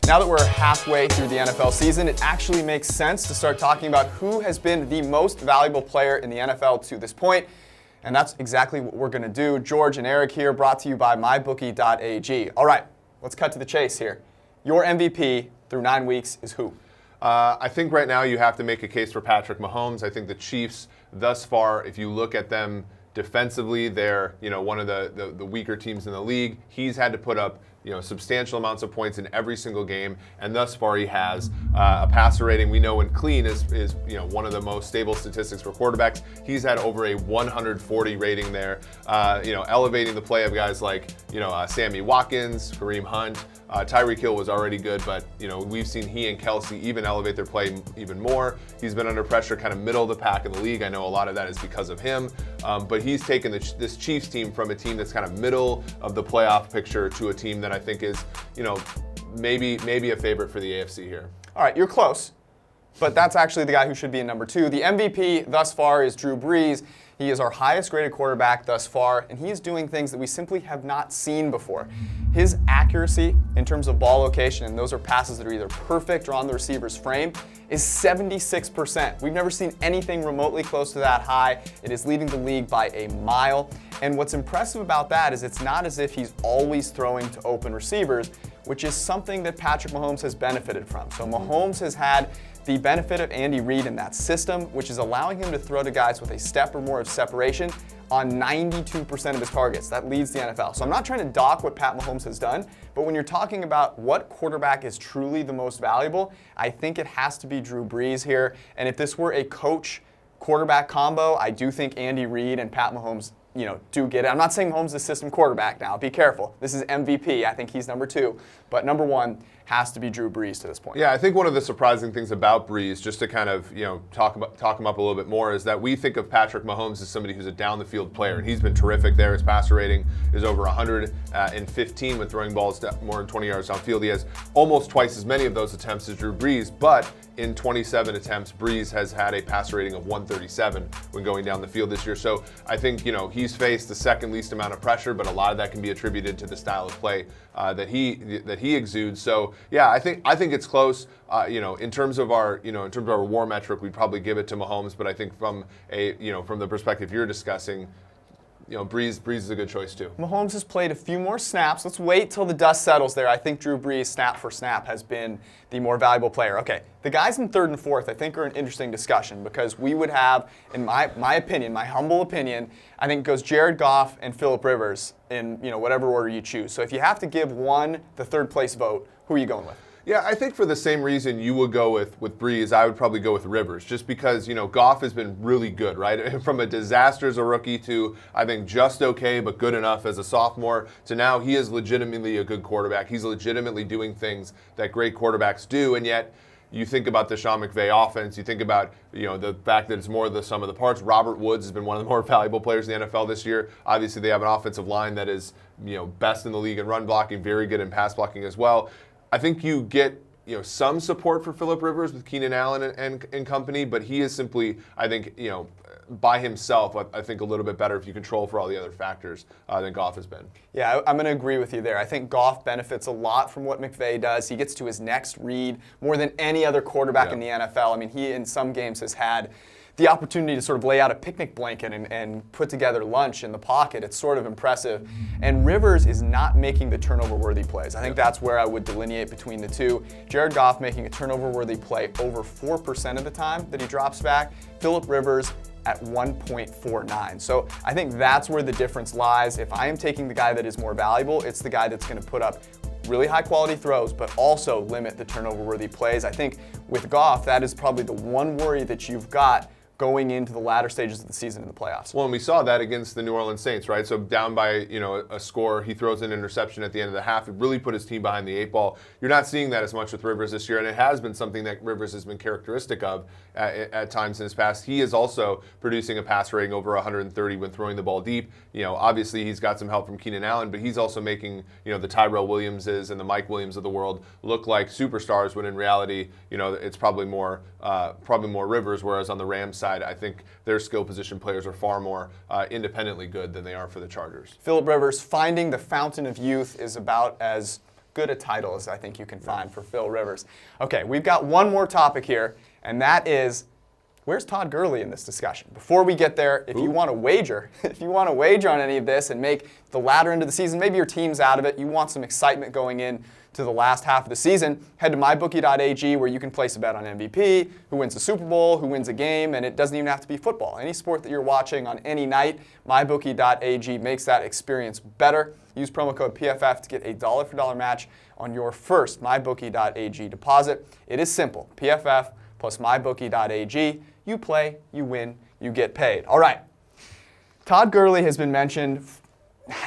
Now that we're halfway through the NFL season, it actually makes sense to start talking about who has been the most valuable player in the NFL to this point. And that's exactly what we're going to do. George and Eric here, brought to you by mybookie.ag. All right, let's cut to the chase here. Your MVP through 9 weeks is who? I think right now you have to make a case for Patrick Mahomes. I think the Chiefs, thus far, if you look at them defensively, they're one of the weaker teams in the league. He's had to put up substantial amounts of points in every single game, and thus far he has a passer rating. We know when clean is one of the most stable statistics for quarterbacks. He's had over a 140 rating there, elevating the play of guys like Sammy Watkins, Kareem Hunt. Tyreek Hill was already good, but we've seen he and Kelsey even elevate their play even more. He's been under pressure, kind of middle of the pack in the league. I know a lot of that is because of him, but he's taken this Chiefs team from a team that's kind of middle of the playoff picture to a team that I think is, maybe a favorite for the AFC here. All right, you're close, but that's actually the guy who should be in number 2. The MVP thus far is Drew Brees. He is our highest graded quarterback thus far, and he is doing things that we simply have not seen before. His accuracy in terms of ball location, and those are passes that are either perfect or on the receiver's frame, is 76%. We've never seen anything remotely close to that high. It is leading the league by a mile. And what's impressive about that is it's not as if he's always throwing to open receivers, which is something that Patrick Mahomes has benefited from. So Mahomes has had the benefit of Andy Reid in that system, which is allowing him to throw to guys with a step or more of separation on 92% of his targets. That leads the NFL. So I'm not trying to dock what Pat Mahomes has done, but when you're talking about what quarterback is truly the most valuable, I think it has to be Drew Brees here. And if this were a coach-quarterback combo, I do think Andy Reid and Pat Mahomes do get it. I'm not saying Mahomes is a system quarterback now. Be careful. This is MVP. I think he's number 2. But number 1 has to be Drew Brees to this point. Yeah, I think one of the surprising things about Brees, just to kind of talk him up a little bit more, is that we think of Patrick Mahomes as somebody who's a down the field player, and he's been terrific there. His passer rating is over 115 when throwing balls more than 20 yards downfield. He has almost twice as many of those attempts as Drew Brees, but in 27 attempts, Brees has had a passer rating of 137 when going down the field this year. So I think he's faced the second least amount of pressure, but a lot of that can be attributed to the style of play that he exudes. So yeah, I think it's close. In terms of our WAR metric, we'd probably give it to Mahomes, but I think from the perspective you're discussing, Brees is a good choice too. Mahomes has played a few more snaps. Let's wait till the dust settles there. I think Drew Brees, snap for snap, has been the more valuable player. Okay, the guys in 3rd and 4th, I think, are an interesting discussion because we would have, in my opinion, my humble opinion, I think it goes Jared Goff and Phillip Rivers in whatever order you choose. So if you have to give one the 3rd place vote, who are you going with? Yeah, I think for the same reason you would go with Brees, I would probably go with Rivers, just because, Goff has been really good, right? From a disaster as a rookie to, I think, just okay but good enough as a sophomore, to now he is legitimately a good quarterback. He's legitimately doing things that great quarterbacks do, and yet you think about the Sean McVay offense, you think about the fact that it's more the sum of the parts. Robert Woods has been one of the more valuable players in the NFL this year. Obviously, they have an offensive line that is best in the league in run blocking, very good in pass blocking as well. I think you get some support for Phillip Rivers with Keenan Allen and company, but he is simply, I think, by himself, I think a little bit better if you control for all the other factors than Goff has been. Yeah, I'm going to agree with you there. I think Goff benefits a lot from what McVay does. He gets to his next read more than any other quarterback in the NFL. I mean, he in some games has had the opportunity to sort of lay out a picnic blanket and put together lunch in the pocket. It's sort of impressive. And Rivers is not making the turnover-worthy plays. I think that's where I would delineate between the two. Jared Goff making a turnover-worthy play over 4% of the time that he drops back. Phillip Rivers at 1.49. So I think that's where the difference lies. If I am taking the guy that is more valuable, it's the guy that's going to put up really high quality throws, but also limit the turnover-worthy plays. I think with Goff, that is probably the one worry that you've got going into the latter stages of the season in the playoffs. Well, and we saw that against the New Orleans Saints, right? So down by a score, he throws an interception at the end of the half. It really put his team behind the 8 ball. You're not seeing that as much with Rivers this year, and it has been something that Rivers has been characteristic of at times in his past. He is also producing a pass rating over 130 when throwing the ball deep. Obviously he's got some help from Keenan Allen, but he's also making the Tyrell Williamses and the Mike Williams of the world look like superstars when in reality it's probably more Rivers. Whereas on the Rams side, I think their skill position players are far more independently good than they are for the Chargers. Phillip Rivers, finding the fountain of youth is about as good a title as I think you can find for Phil Rivers. Okay, we've got one more topic here, and that is, where's Todd Gurley in this discussion? Before we get there, if you want to wager, on any of this and make the latter end of the season, maybe your team's out of it, you want some excitement going in to the last half of the season, head to mybookie.ag where you can place a bet on MVP, who wins the Super Bowl, who wins a game, and it doesn't even have to be football. Any sport that you're watching on any night, mybookie.ag makes that experience better. Use promo code PFF to get a dollar for dollar match on your first mybookie.ag deposit. It is simple. PFF plus mybookie.ag. You play, you win, you get paid. All right. Todd Gurley has been mentioned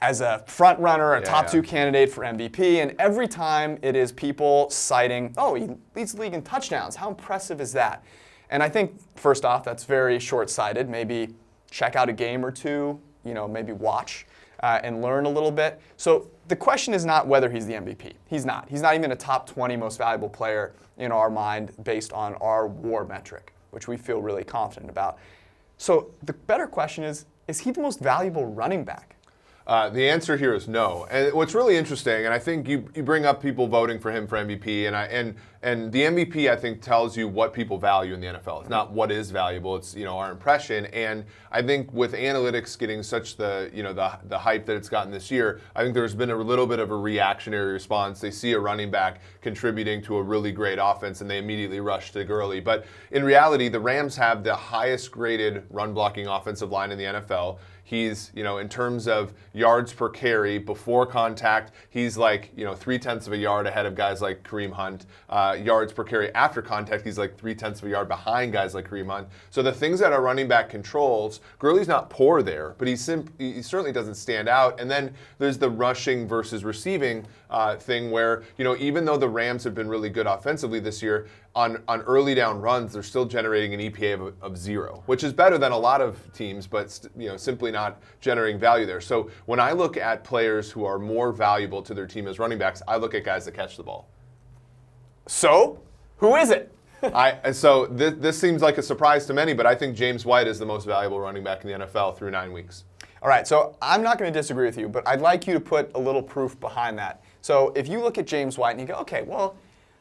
as a front runner, a top 2 candidate for MVP, and every time it is people citing, oh, he leads the league in touchdowns. How impressive is that? And I think, first off, that's very short-sighted. Maybe check out a game or two, maybe watch and learn a little bit. So the question is not whether he's the MVP. He's not. He's not even a top 20 most valuable player in our mind based on our WAR metric, which we feel really confident about. So the better question is he the most valuable running back? The answer here is no. And what's really interesting, and I think you bring up people voting for him for MVP, and the MVP I think tells you what people value in the NFL. It's not what is valuable. It's our impression. And I think with analytics getting such the hype that it's gotten this year, I think there's been a little bit of a reactionary response. They see a running back contributing to a really great offense, and they immediately rush to Gurley. But in reality, the Rams have the highest graded run blocking offensive line in the NFL. He's, in terms of yards per carry before contact, he's like, 0.3 of a yard ahead of guys like Kareem Hunt. Yards per carry after contact, he's like 0.3 of a yard behind guys like Kareem Hunt. So the things that a running back controls, Gurley's not poor there, but he certainly doesn't stand out. And then there's the rushing versus receiving thing where, even though the Rams have been really good offensively this year, on early down runs, they're still generating an EPA of 0, which is better than a lot of teams, but simply not generating value there. So when I look at players who are more valuable to their team as running backs, I look at guys that catch the ball. So, who is it? So this seems like a surprise to many, but I think James White is the most valuable running back in the NFL through 9 weeks. All right, so I'm not going to disagree with you, but I'd like you to put a little proof behind that. So if you look at James White and you go, okay, well,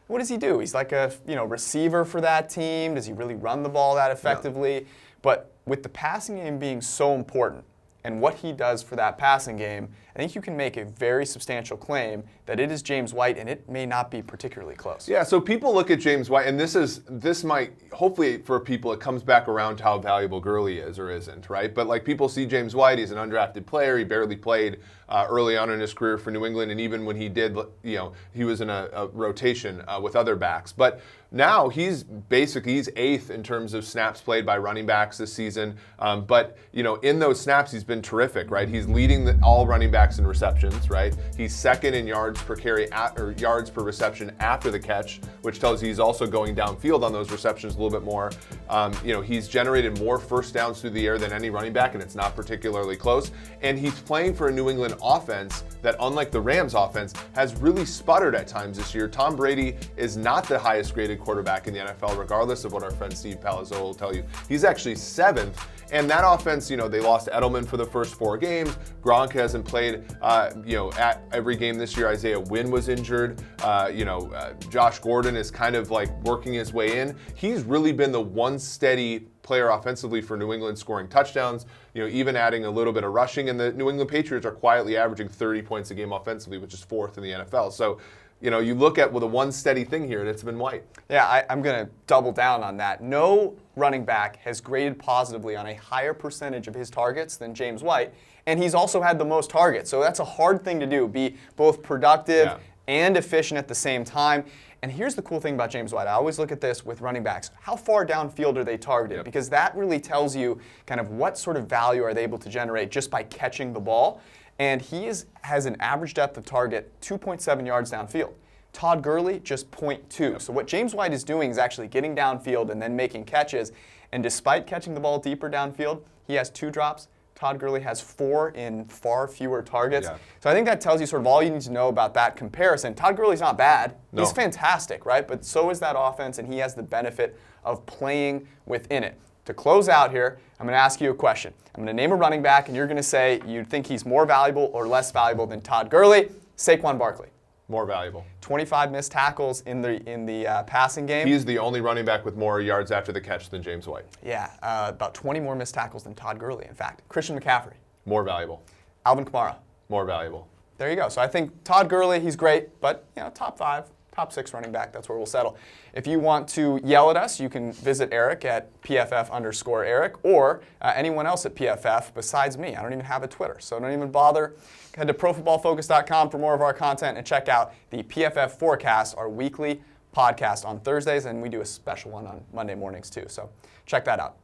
what does he do? He's like a receiver for that team. Does he really run the ball that effectively? No. But with the passing game being so important and what he does for that passing game, I think you can make a very substantial claim that it is James White, and it may not be particularly close. Yeah, so people look at James White, and this might, hopefully for people, it comes back around to how valuable Gurley is or isn't, right? But like people see James White, he's an undrafted player, he barely played early on in his career for New England, and even when he did, he was in a rotation with other backs. But now he's 8th in terms of snaps played by running backs this season. But in those snaps, he's been terrific, right? He's leading all running backs in receptions, right? He's 2nd in yards per carry or yards per reception after the catch, which tells you he's also going downfield on those receptions a little bit more. He's generated more first downs through the air than any running back, and it's not particularly close. And he's playing for a New England offense that, unlike the Rams offense, has really sputtered at times this year. Tom Brady is not the highest graded quarterback in the NFL, regardless of what our friend Steve Palazzolo will tell you. He's actually 7th. And that offense, they lost Edelman for the first 4 games. Gronk hasn't played, at every game this year. Isaiah Wynn was injured. Josh Gordon is kind of like working his way in. He's really been the one steady player offensively for New England, scoring touchdowns, even adding a little bit of rushing. And the New England Patriots are quietly averaging 30 points a game offensively, which is 4th in the NFL. So, you look at the one steady thing here, and it's been White. Yeah, I'm going to double down on that. No running back has graded positively on a higher percentage of his targets than James White, and he's also had the most targets. So that's a hard thing to do, be both productive and efficient at the same time. And here's the cool thing about James White. I always look at this with running backs. How far downfield are they targeted? Yep. Because that really tells you kind of what sort of value are they able to generate just by catching the ball. And he has an average depth of target 2.7 yards downfield. Todd Gurley, just 0.2. So what James White is doing is actually getting downfield and then making catches. And despite catching the ball deeper downfield, he has 2 drops. Todd Gurley has 4 in far fewer targets. Yeah. So I think that tells you sort of all you need to know about that comparison. Todd Gurley's not bad. No. He's fantastic, right? But so is that offense, and he has the benefit of playing within it. To close out here, I'm going to ask you a question. I'm going to name a running back, and you're going to say you think he's more valuable or less valuable than Todd Gurley. Saquon Barkley. More valuable. 25 missed tackles in the passing game. He is the only running back with more yards after the catch than James White. Yeah, about 20 more missed tackles than Todd Gurley, in fact. Christian McCaffrey. More valuable. Alvin Kamara. More valuable. There you go. So I think Todd Gurley, he's great, but top 5, top 6 running back, that's where we'll settle. If you want to yell at us, you can visit Eric at PFF_Eric or anyone else at PFF besides me. I don't even have a Twitter, so don't even bother. Head to ProFootballFocus.com for more of our content and check out the PFF Forecast, our weekly podcast on Thursdays, and we do a special one on Monday mornings too. So check that out.